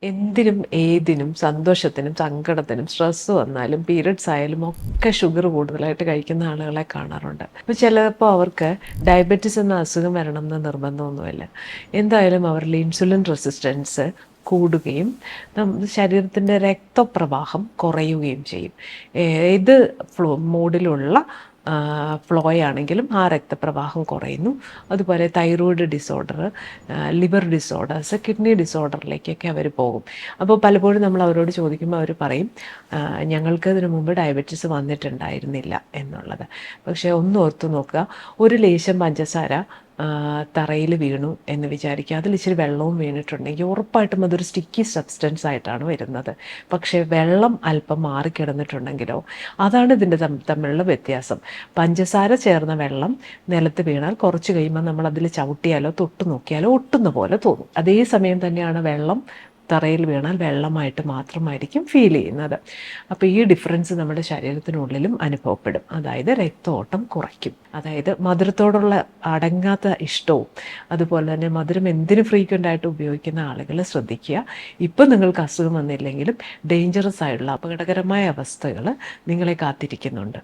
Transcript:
എന്തിനും ഏതിനും സന്തോഷത്തിനും സങ്കടത്തിനും സ്ട്രെസ്സ് വന്നാലും പീരിയഡ്സ് ആയാലും ഒക്കെ ഷുഗർ കൂടുതലായിട്ട് കഴിക്കുന്ന ആളുകളെ കാണാറുണ്ട്. അപ്പോൾ ചിലപ്പോൾ അവർക്ക് ഡയബറ്റിസ് എന്ന അസുഖം വരണം എന്ന് നിർബന്ധമൊന്നുമില്ല. എന്തായാലും അവരിൽ ഇൻസുലിൻ റെസിസ്റ്റൻസ് കൂടുകയും ശരീരത്തിൻ്റെ രക്തപ്രവാഹം കുറയുകയും ചെയ്യും. ഏത് മോഡിലുള്ള ഫ്ലോ ആണെങ്കിലും ആ രക്തപ്രവാഹം കുറയുന്നു. അതുപോലെ thyroid disorder, liver disorders, kidney ഡിസോർഡറിലേക്കൊക്കെ അവർ പോകും. അപ്പോൾ പലപ്പോഴും നമ്മൾ അവരോട് ചോദിക്കുമ്പോൾ അവർ പറയും ഞങ്ങൾക്ക് ഇതിനു മുമ്പ് ഡയബറ്റീസ് വന്നിട്ടുണ്ടായിരുന്നില്ല എന്നുള്ളത്. പക്ഷേ ഒന്ന് ഓർത്ത് നോക്കുക, ഒരു ലേശം പഞ്ചസാര തറയിൽ വീണു എന്ന് വിചാരിക്കുക, അതിൽ ഇച്ചിരി വെള്ളവും വീണിട്ടുണ്ടെങ്കിൽ ഉറപ്പായിട്ടും അതൊരു സ്റ്റിക്കി സബ്സ്റ്റൻസ് ആയിട്ടാണ് വരുന്നത്. പക്ഷേ വെള്ളം അല്പം മാറിക്കിടന്നിട്ടുണ്ടെങ്കിലോ, അതാണ് ഇതിൻ്റെ തമ്മിലുള്ള വ്യത്യാസം. പഞ്ചസാര ചേർന്ന വെള്ളം നിലത്ത് വീണാൽ കുറച്ച് കഴിയുമ്പോൾ നമ്മൾ അതിൽ ചവിട്ടിയാലോ തൊട്ട് നോക്കിയാലോ ഒട്ടുന്ന പോലെ തോന്നും. അതേസമയം തന്നെയാണ് വെള്ളം തറയിൽ വീണാൽ വെള്ളമായിട്ട് മാത്രമായിരിക്കും ഫീൽ ചെയ്യുന്നത്. അപ്പോൾ ഈ ഡിഫറൻസ് നമ്മുടെ ശരീരത്തിനുള്ളിലും അനുഭവപ്പെടും. അതായത് രക്തഓട്ടം കുറയ്ക്കും. അതായത് മധുരത്തോടുള്ള അടങ്ങാത്ത ഇഷ്ടവും അതുപോലെ തന്നെ മധുരം എന്തിനു ഫ്രീക്വൻ്റ് ആയിട്ട് ഉപയോഗിക്കുന്ന ആളുകൾ ശ്രദ്ധിക്കുക. ഇപ്പം നിങ്ങൾക്ക് അസുഖം വന്നില്ലെങ്കിലും ഡേഞ്ചറസ് ആയിട്ടുള്ള അപകടകരമായ അവസ്ഥകൾ നിങ്ങളെ കാത്തിരിക്കുന്നുണ്ട്.